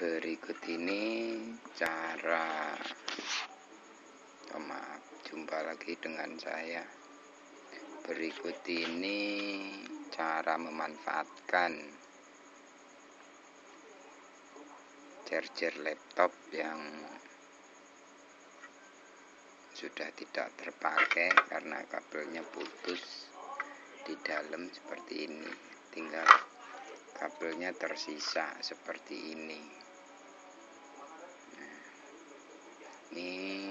Berikut ini cara jumpa lagi dengan saya. Berikut ini cara memanfaatkan charger laptop yang sudah tidak terpakai karena kabelnya putus di dalam seperti ini. Tinggal kabelnya tersisa seperti ini. Ini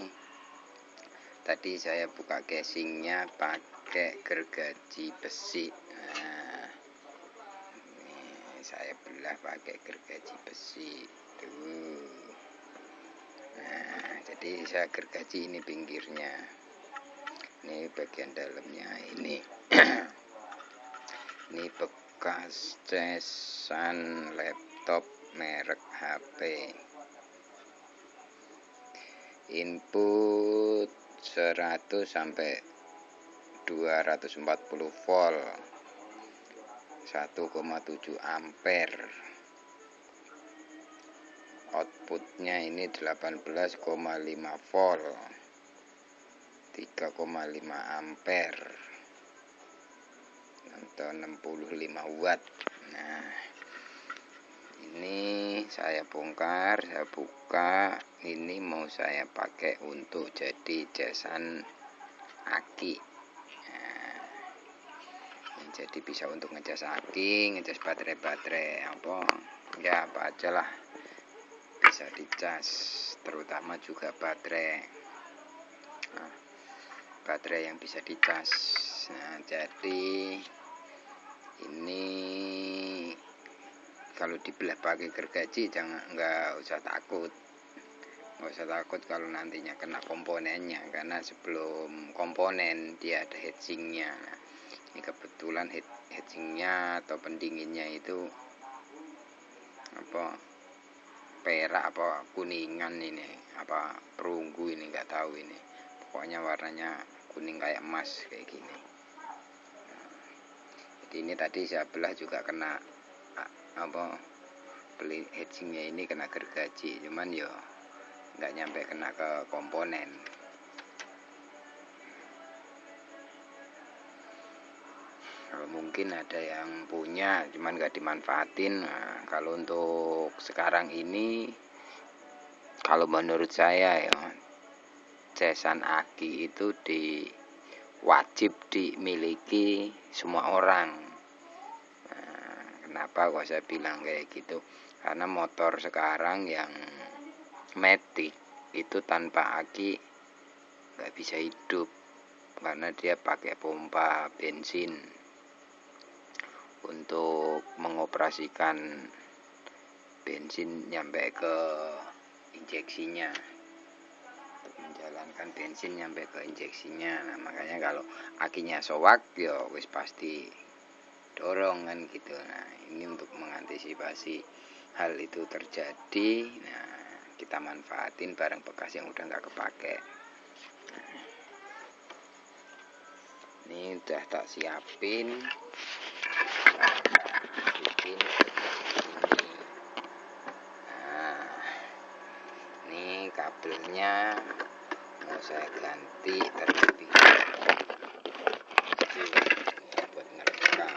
tadi saya buka casingnya pakai gergaji besi. Ini saya belah pakai gergaji besi. Jadi saya gergaji ini pinggirnya. Ini bagian dalamnya ini. Ini bekas cesan laptop merek HP. Input 100 sampai 240 volt, 1,7 ampere. Outputnya ini 18,5 volt, 3,5 ampere atau 65 watt. Nah, ini saya bongkar, saya buka. Ini mau saya pakai untuk jadi cesan aki. Jadi bisa untuk ngecas aki, ngecas baterai apa aja lah bisa dicas, terutama juga baterai yang bisa dicas. Nah, jadi ini kalau dibelah pakai gergaji nggak usah takut kalau nantinya kena komponennya, karena sebelum komponen dia ada heatsingnya. Nah, ini kebetulan heatsingnya atau pendinginnya itu perak apa kuningan, ini apa perunggu, ini nggak tahu, ini pokoknya warnanya kuning kayak emas kayak gini. Jadi ini tadi saya belah juga kena beli heatsingnya ini kena gergaji, cuman yo nggak nyampe kena ke komponen. Kalau mungkin ada yang punya cuman nggak dimanfaatin. Nah, kalau untuk sekarang ini, kalau menurut saya ya, cesan aki itu wajib dimiliki semua orang. Nah, kenapa kok saya bilang kayak gitu? Karena motor sekarang yang matic itu tanpa aki nggak bisa hidup, karena dia pakai pompa bensin untuk mengoperasikan bensin nyampe ke injeksinya, untuk menjalankan bensin nyampe ke injeksinya. Nah, makanya kalau akinya sowak ya wis pasti dorong kan gitu. Nah, ini untuk mengantisipasi hal itu terjadi. Nah, kita manfaatin barang bekas yang udah nggak kepake. Ini udah tak siapin. Nah, ini kabelnya mau saya ganti terlebih buat ngerekam.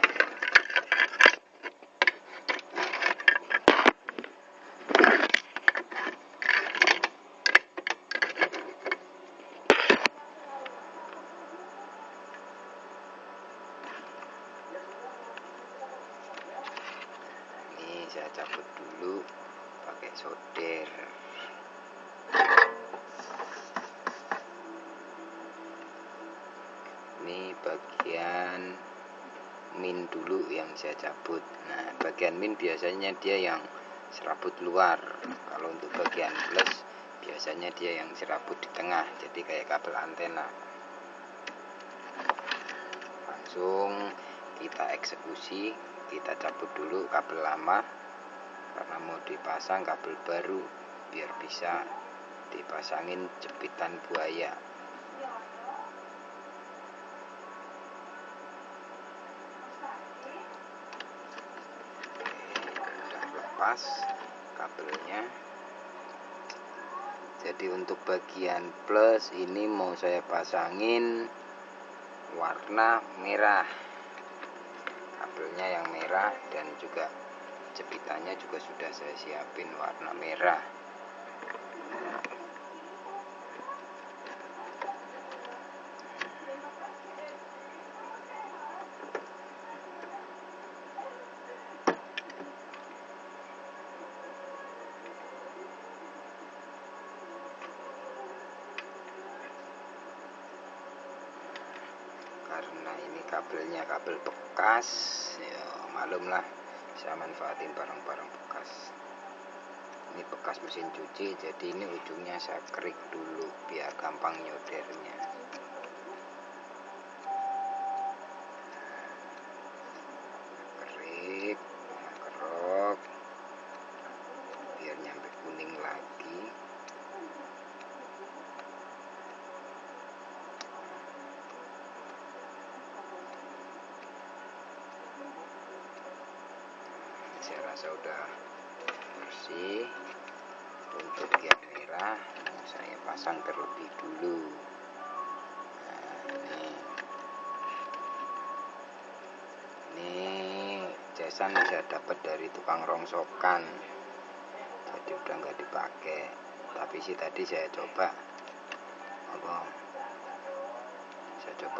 Ini saya cabut dulu pakai solder. Ini bagian min dulu yang saya cabut. Nah, bagian min biasanya dia yang serabut luar. Kalau untuk bagian plus biasanya dia yang serabut di tengah, jadi kayak kabel antena. Langsung kita eksekusi, kita cabut dulu kabel lama karena mau dipasang kabel baru biar bisa dipasangin jepitan buaya. Udah lepas, kabelnya. Jadi untuk bagian plus ini mau saya pasangin warna merah, kabelnya yang merah, dan juga jepitannya juga sudah saya siapin warna merah. Karena ini kabelnya kabel bekas, ya malumlah, saya manfaatin barang-barang bekas. Ini bekas mesin cuci, jadi ini ujungnya saya kerik dulu biar gampang nyodernya. Kerik, kerok, biar nyampe kuning lagi. Saya rasa udah bersih. Untuk yang merah mau saya pasang terlebih dulu. Nah, ini jasan saya dapat dari tukang rongsokan, jadi udah nggak dipakai. Tapi sih tadi saya coba,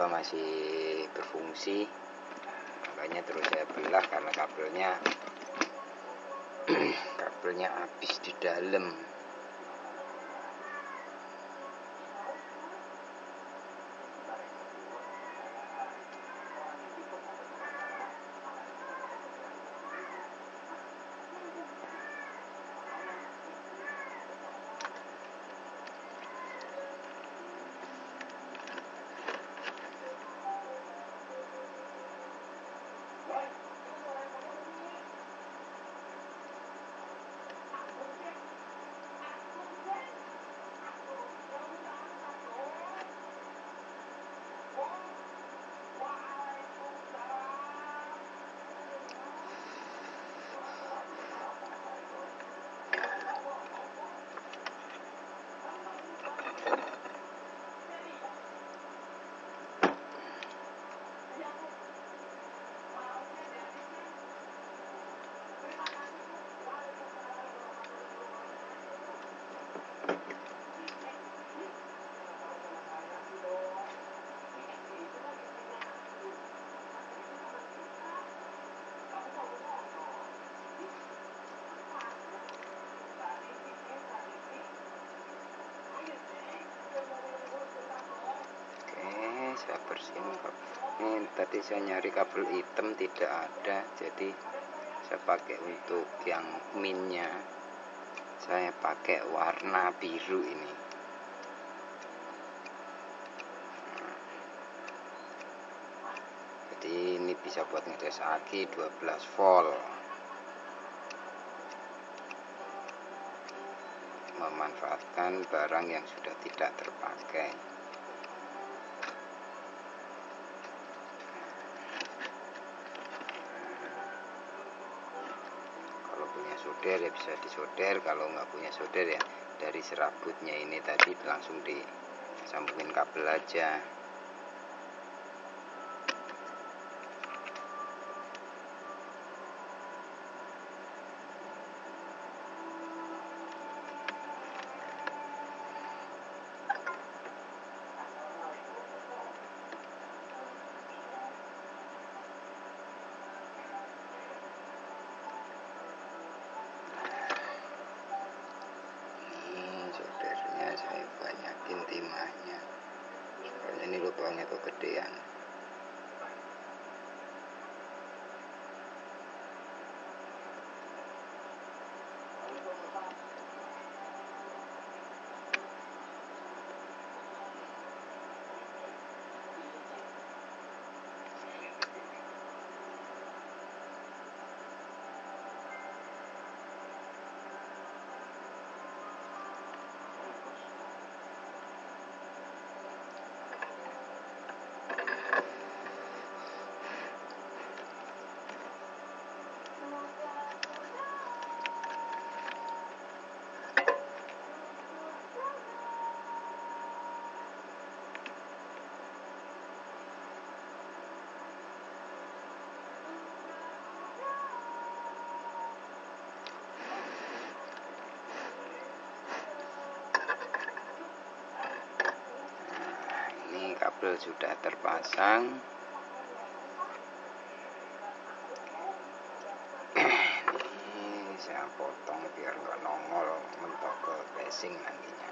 masih berfungsi, makanya terus saya belah karena kabelnya habis di dalam. Saya bersihin. Ini tadi saya nyari kabel hitam tidak ada, jadi saya pakai untuk yang minnya, saya pakai warna biru ini. Jadi ini bisa buat ngecas aki 12 volt, memanfaatkan barang yang sudah tidak terpakai. Solder ya bisa disolder, kalau nggak punya solder ya dari serabutnya ini tadi langsung disambungin kabel aja. Saya banyakin timahnya, soalnya ini lubangnya kegedean. kabel sudah terpasang. Ini saya potong biar nggak nongol mentok ke casing nantinya.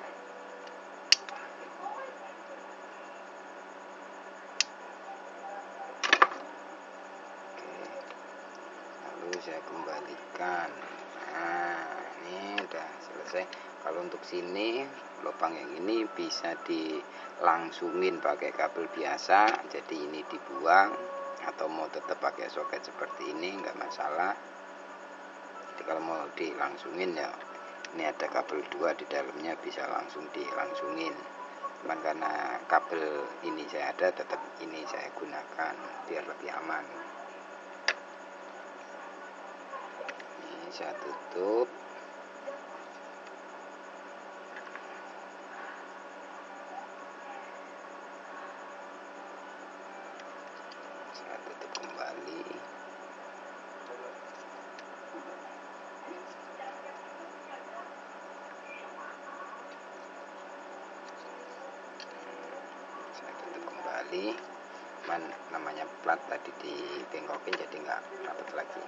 Oke, lalu saya kembalikan. Nah, ini udah selesai. Kalau untuk sini, lubang yang ini bisa dilangsungin pakai kabel biasa, jadi ini dibuang, atau mau tetap pakai soket seperti ini nggak masalah. Jadi kalau mau dilangsungin ya, ini ada kabel 2 di dalamnya, bisa langsung dilangsungin. Cuman karena kabel ini saya ada, tetap ini saya gunakan biar lebih aman. Ini saya tutup. Saya tutup kembali. Saya tutup kembali. Namanya plat tadi dibengkokin jadi nggak rapat lagi.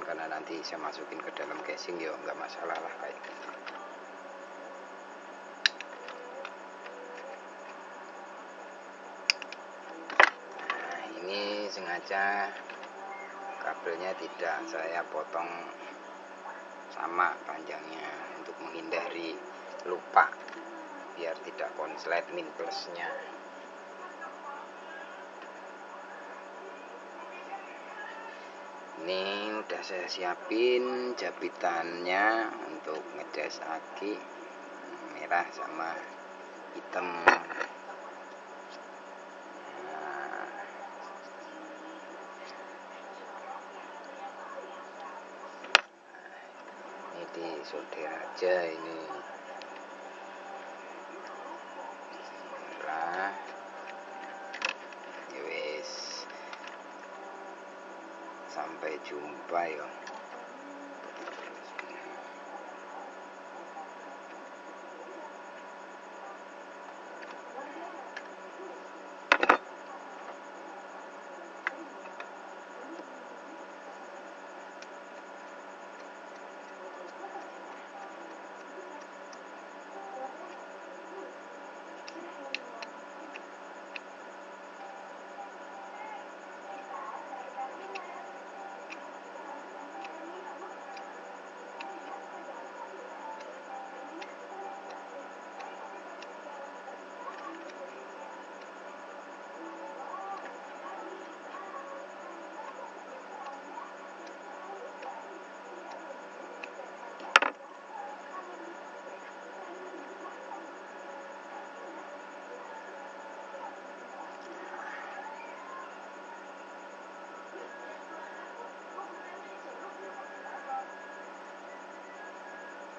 Karena nanti saya masukin ke dalam casing ya nggak masalah lah kayak gitu. Nah, ini sengaja kabelnya tidak saya potong sama panjangnya untuk menghindari lupa, biar tidak konslet min plusnya. Ini udah saya siapin jabitannya untuk ngecas aki merah sama hitam. Nah, ini disolder aja ini. Merah. Ya wis. Sampai jumpa ya.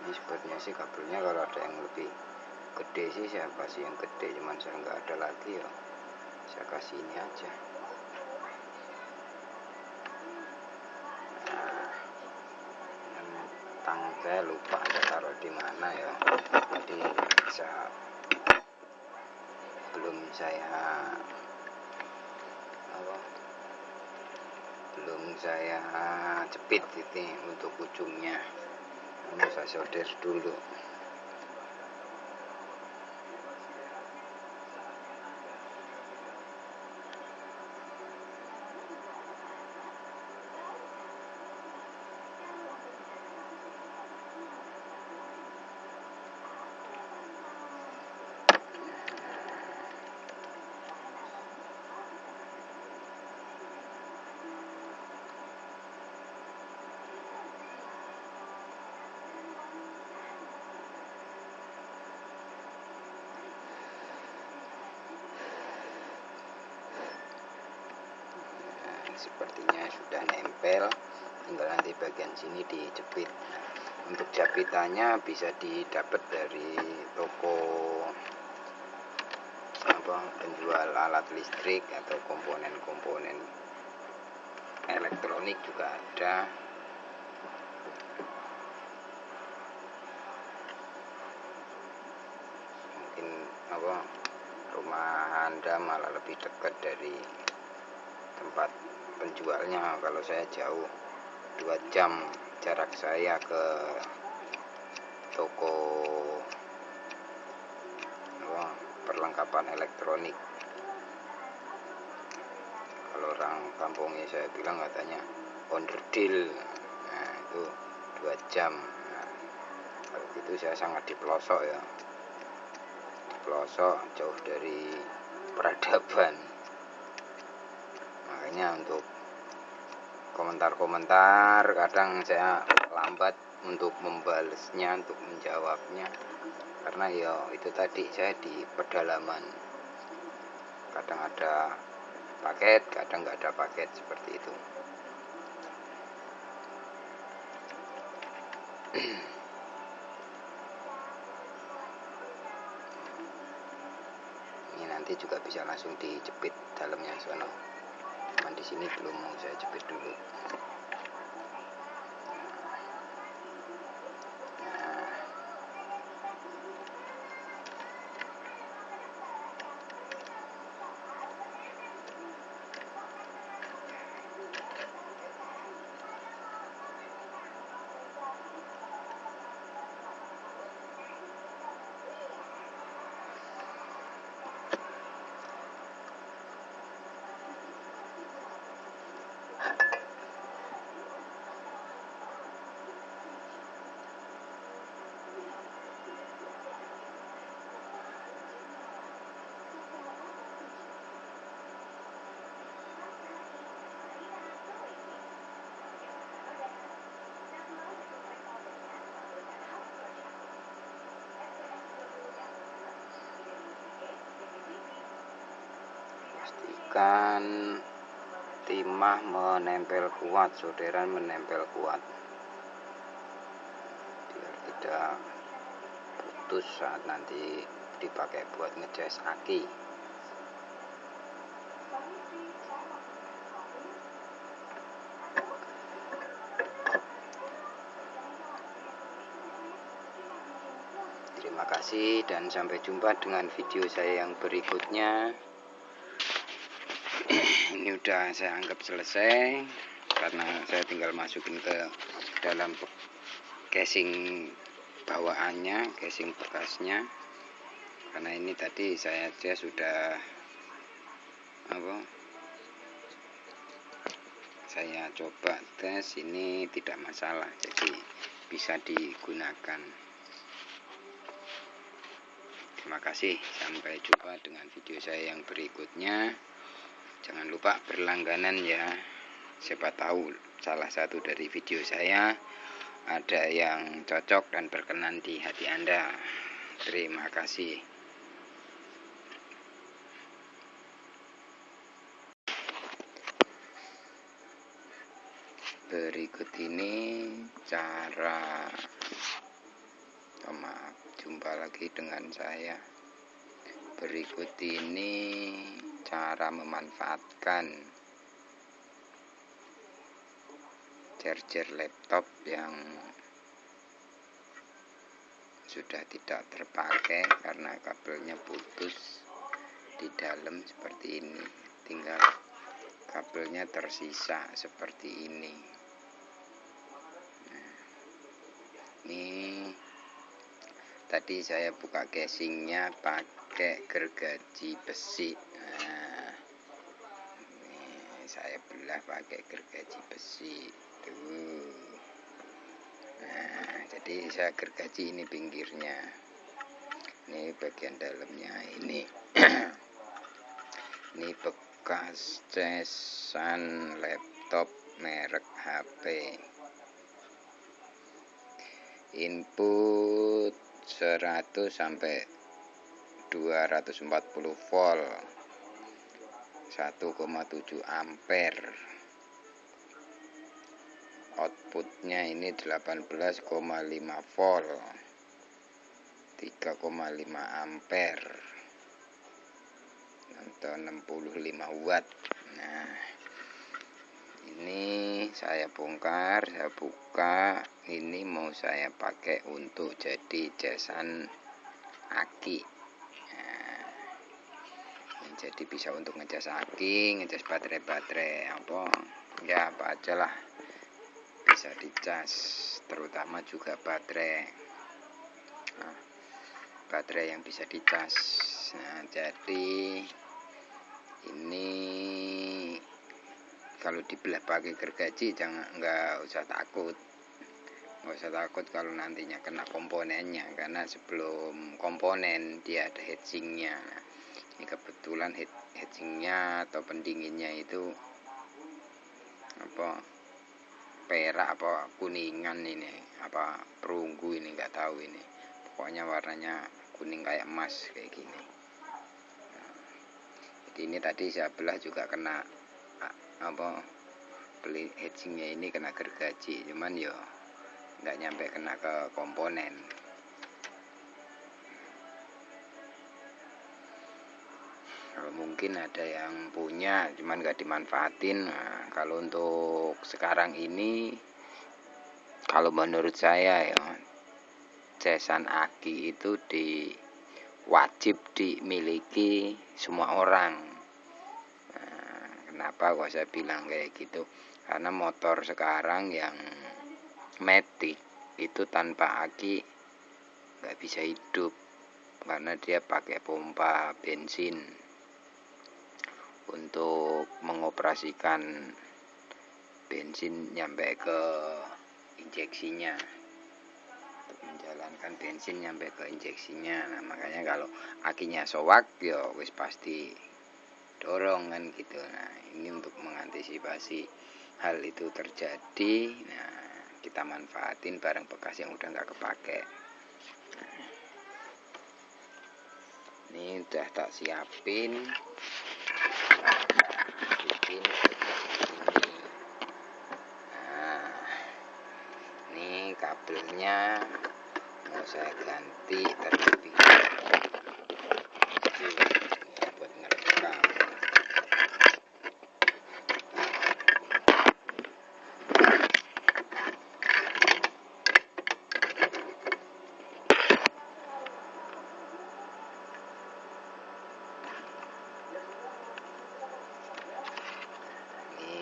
Ini sepertinya sih kabelnya kalau ada yang lebih gede sih saya kasih yang gede, cuman saya nggak ada lagi ya saya kasih ini aja. Nah, tang saya lupa saya taruh di mana ya, jadi belum saya jepit ini untuk ujungnya. Ini saya solder dulu. Sepertinya sudah nempel, tinggal nanti bagian sini dijepit. Nah, untuk jabitannya bisa didapat dari toko penjual alat listrik atau komponen-komponen elektronik juga ada. Mungkin rumah Anda malah lebih dekat dari tempat penjualnya. Kalau saya jauh 2 jam jarak saya ke toko perlengkapan elektronik. Kalau orang kampungnya saya bilang katanya onderdil. Nah itu 2 jam. Nah, kalau gitu saya sangat di pelosok ya, di pelosok jauh dari peradaban. Makanya untuk komentar-komentar kadang saya lambat untuk membalasnya, untuk menjawabnya, karena ya itu tadi, saya di pedalaman, kadang ada paket, kadang nggak ada paket, seperti itu. Ini nanti juga bisa langsung dijepit dalamnya sono, cuman di sini belum mau saya jepit dulu. Pastikan timah menempel kuat, solderan menempel kuat, biar tidak putus saat nanti dipakai buat ngecas aki. Terima kasih dan sampai jumpa dengan video saya yang berikutnya. Ini udah saya anggap selesai karena saya tinggal masukin ke dalam casing bawaannya, casing bekasnya. Karena ini tadi saya sudah saya coba tes, ini tidak masalah, jadi bisa digunakan. Terima kasih, sampai jumpa dengan video saya yang berikutnya. Jangan lupa berlangganan ya, siapa tahu salah satu dari video saya ada yang cocok dan berkenan di hati Anda. Terima kasih. Berikut ini cara, jumpa lagi dengan saya. Berikut ini cara memanfaatkan charger laptop yang sudah tidak terpakai karena kabelnya putus di dalam seperti ini. Tinggal kabelnya tersisa seperti ini. Nah, ini tadi saya buka casingnya pakai gergaji besi. Nah, ini saya belah pakai gergaji besi tuh. Nah, jadi saya gergaji ini pinggirnya, ini bagian dalamnya ini. Ini bekas casan laptop merek HP. Input 100 sampai 240 volt, 1,7 ampere. Outputnya ini 18,5 volt, 3,5 ampere atau 65 watt. Nah, ini saya bongkar, saya buka. Ini mau saya pakai untuk jadi casan aki. Nah, jadi bisa untuk ngecas aki, ngecas baterai apa ya, apa aja lah bisa dicas, terutama juga baterai. Nah, baterai yang bisa dicas. Nah, jadi ini kalau dibelah pakai gergaji nggak usah takut kalau nantinya kena komponennya, karena sebelum komponen dia ada hedgingnya. Nah, ini kebetulan hedgingnya atau pendinginnya itu apa, perak apa kuningan ini, apa perunggu ini, nggak tahu ini, pokoknya warnanya kuning kayak emas kayak gini. Nah, jadi ini tadi saya belah juga kena apa, beli hedgingnya ini kena gergaji, cuman yo nggak nyampe kena ke komponen. Kalau mungkin ada yang punya cuman nggak dimanfaatin. Nah, kalau untuk sekarang ini, kalau menurut saya ya, cesan aki itu wajib dimiliki semua orang. Nah, kenapa kok saya bilang kayak gitu? Karena motor sekarang yang matic itu tanpa aki nggak bisa hidup, karena dia pakai pompa bensin untuk mengoperasikan bensin nyampe ke injeksinya, untuk menjalankan bensin nyampe ke injeksinya. Nah, makanya kalau akinya sowak ya wis pasti dorong kan gitu. Nah, ini untuk mengantisipasi hal itu terjadi. Nah, kita manfaatin barang bekas yang udah nggak kepake. Ini udah tak siapin ini. Nah, ini kabelnya mau saya ganti terlebih buat ngerekam.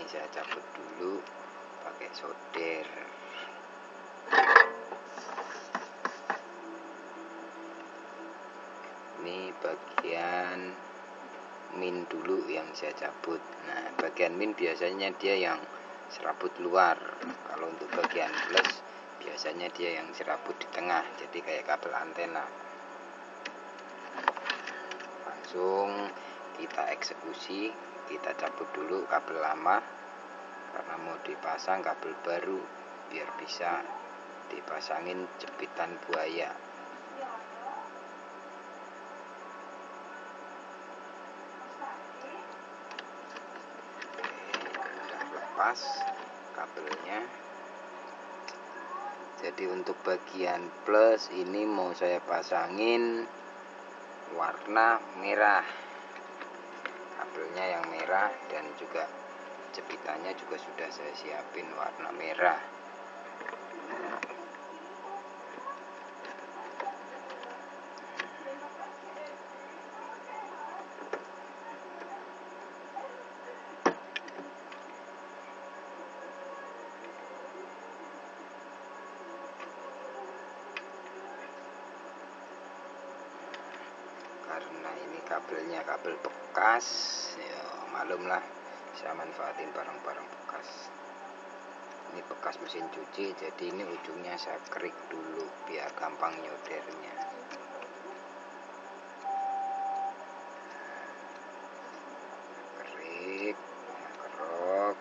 Saya cabut dulu pakai solder. Ini bagian min dulu yang saya cabut. Nah, bagian min biasanya dia yang serabut luar. Kalau untuk bagian plus biasanya dia yang serabut di tengah, jadi kayak kabel antena. Langsung kita eksekusi, kita cabut dulu kabel lama karena mau dipasang kabel baru biar bisa dipasangin jepitan buaya. Udah lepas kabelnya. Jadi untuk bagian plus ini mau saya pasangin warna merah, kabelnya yang merah, dan juga jepitannya juga sudah saya siapin warna merah. Karena ini kabelnya kabel bekas, ya maklumlah, saya manfaatin barang-barang bekas. Ini bekas mesin cuci, jadi ini ujungnya saya kerik dulu biar gampang nyodernya. Kerik, kerok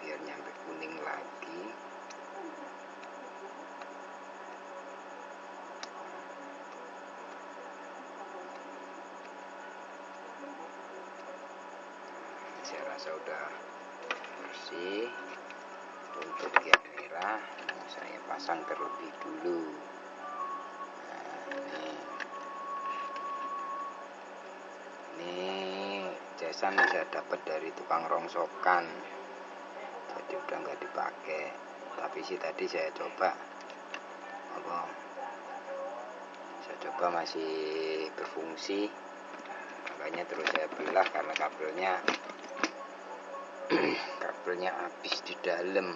biar nyampe kuning lagi. Saya rasa udah bersih. Untuk yang merah mau saya pasang terlebih dulu. Nah, ini cesan saya dapat dari tukang rongsokan, jadi udah nggak dipakai. Tapi sih tadi saya coba masih berfungsi. makanya terus saya belah karena kabelnya habis di dalam.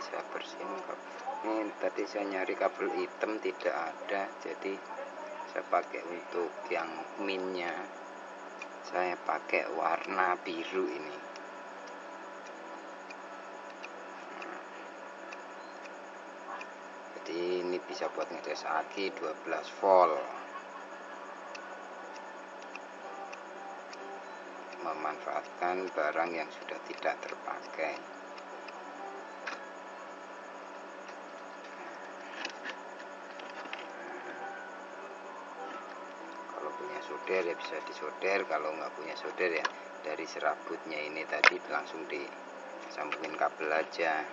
Saya bersihin ini tadi saya nyari kabel hitam tidak ada, jadi saya pakai untuk yang minnya saya pakai warna biru ini. Jadi ini bisa buat ngecas aki 12 volt, memanfaatkan barang yang sudah tidak terpakai. Punya solder ya bisa disolder, kalau nggak punya solder ya dari serabutnya ini tadi langsung disambungin kabel aja.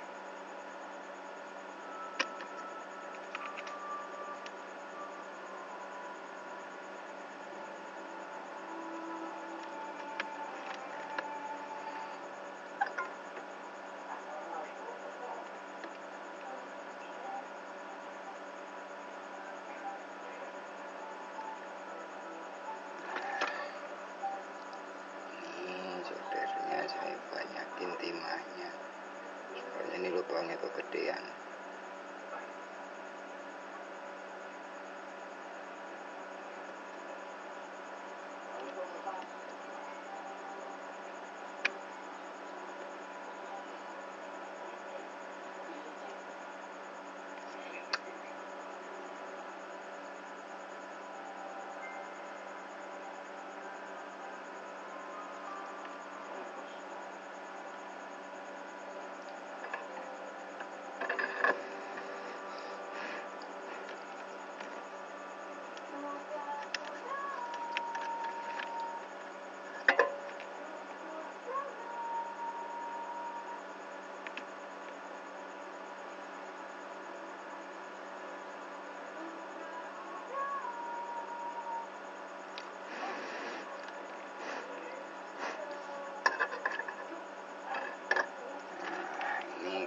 Saya banyakin timahnya soalnya ini lubangnya kegedean.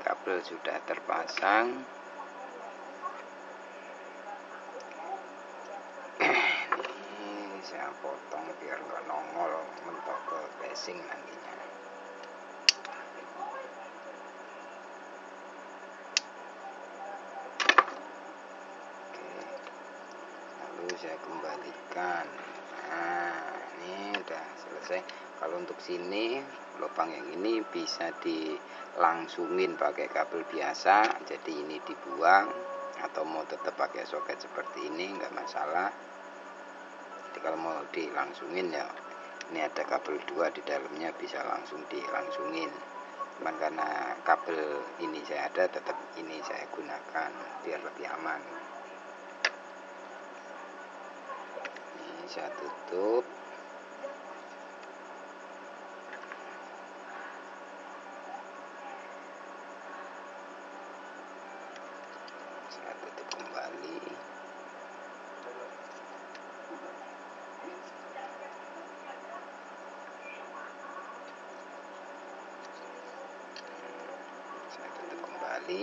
Kabel sudah terpasang. Ini saya potong biar nggak nongol mentok ke casing nantinya. Oke, lalu saya kembalikan. Nah, ini udah selesai. Kalau untuk sini lubang yang ini bisa dilangsungin pakai kabel biasa, jadi ini dibuang, atau mau tetap pakai soket seperti ini nggak masalah. Jadi kalau mau dilangsungin ya ini ada kabel 2 di dalamnya, bisa langsung dilangsungin. Cuman karena kabel ini saya ada, tetap ini saya gunakan biar lebih aman. Ini saya tutup. Saya tutup kembali. Saya tutup kembali.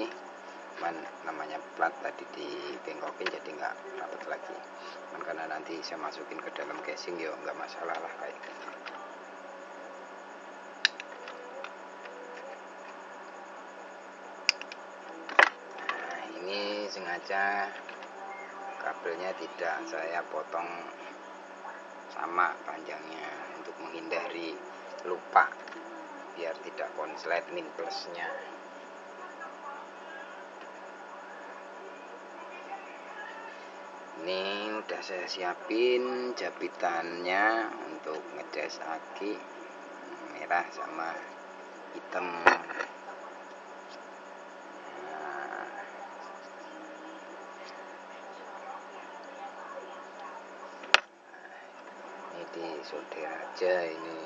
cuman namanya plat tadi dibengkokin jadi nggak rapat lagi. Cuman karena nanti saya masukin ke dalam casing ya nggak masalah lah kayak gitu. Nah, ini sengaja kabelnya tidak saya potong sama panjangnya untuk menghindari lupa, biar tidak konslet min plusnya. Ini udah saya siapin jabitannya untuk ngecas aki merah sama hitam. Nah, ini disolder aja ini.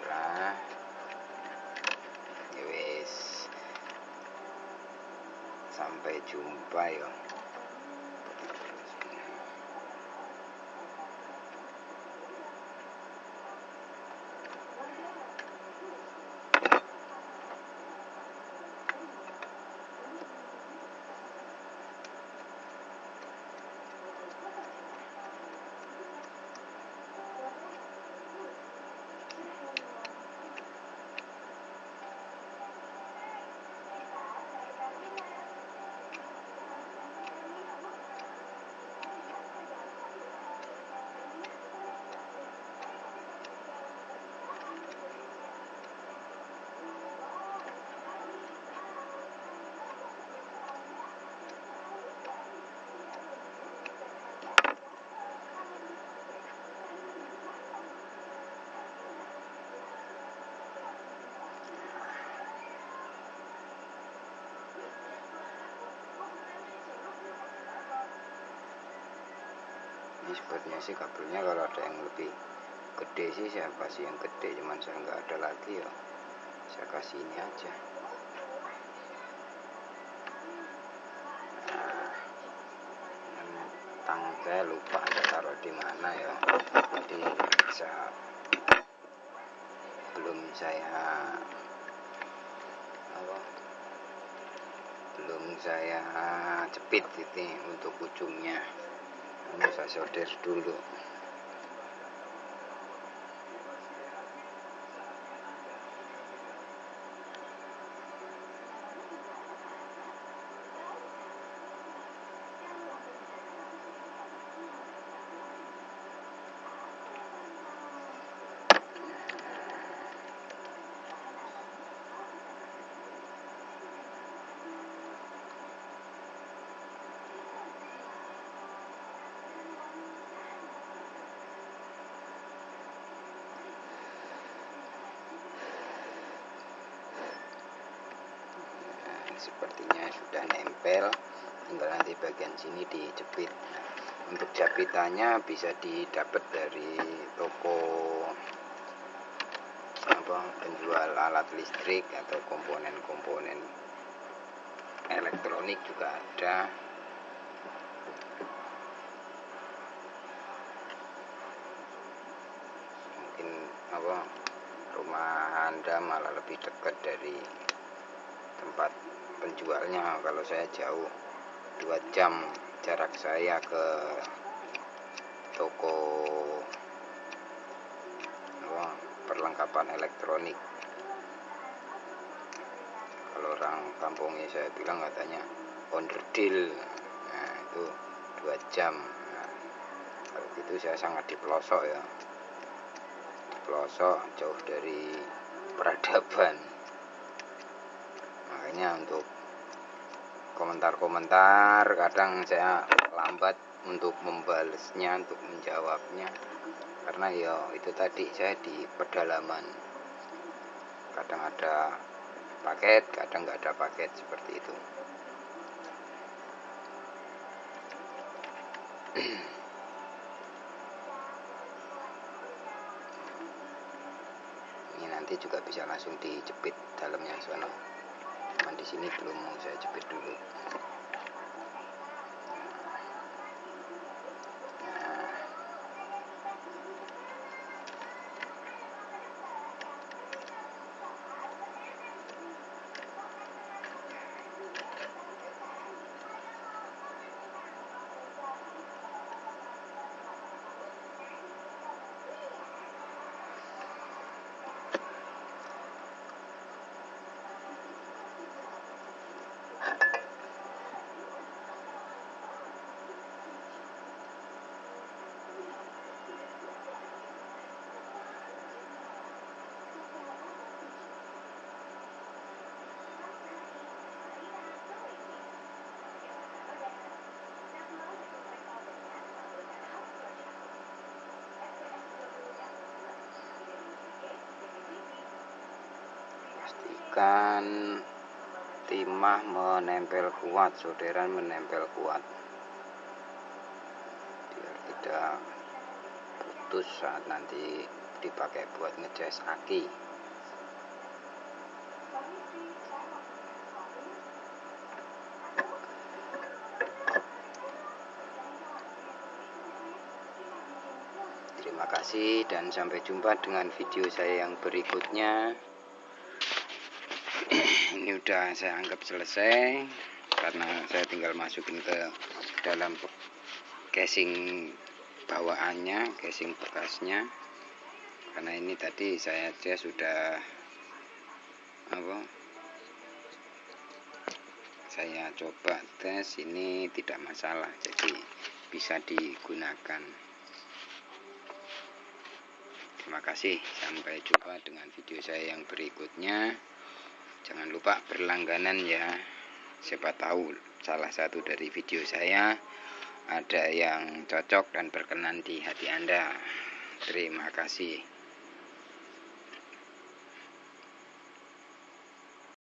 Merah. Wes. Sampai jumpa ya. Ini sebenarnya sih kabelnya kalau ada yang lebih gede sih saya kasih yang gede, cuman saya nggak ada lagi ya saya kasih ini aja. Nah, tang saya lupa saya taruh di mana ya, jadi belum saya jepit ini untuk ujungnya. Ini saya solder dulu. Sepertinya sudah nempel, tinggal nanti bagian sini dijepit. Untuk jabitannya bisa didapat dari toko penjual alat listrik atau komponen-komponen elektronik juga ada. Mungkin rumah Anda malah lebih dekat dari tempat penjualnya. Kalau saya jauh 2 jam jarak saya ke toko perlengkapan elektronik. Kalau orang kampungnya saya bilang katanya onderdil. Nah itu 2 jam. Nah, kalau gitu saya sangat di pelosok ya, di pelosok jauh dari peradaban. Makanya untuk komentar-komentar kadang saya lambat untuk membalasnya, untuk menjawabnya, karena ya itu tadi saya di pedalaman, kadang ada paket, kadang nggak ada paket, seperti itu. Ini nanti juga bisa langsung dijepit dalamnya sono, cuman di sini belum mau saya jepit dulu. Ikan timah menempel kuat, solderan menempel kuat, biar tidak putus saat nanti dipakai buat ngecas aki. Terima kasih dan sampai jumpa dengan video saya yang berikutnya. Ini udah saya anggap selesai karena saya tinggal masukin ke dalam casing bawaannya, casing bekasnya. Karena ini tadi saya sudah saya coba tes, ini tidak masalah, jadi bisa digunakan. Terima kasih, sampai jumpa dengan video saya yang berikutnya. Jangan lupa berlangganan ya, siapa tahu salah satu dari video saya ada yang cocok dan berkenan di hati Anda. Terima kasih.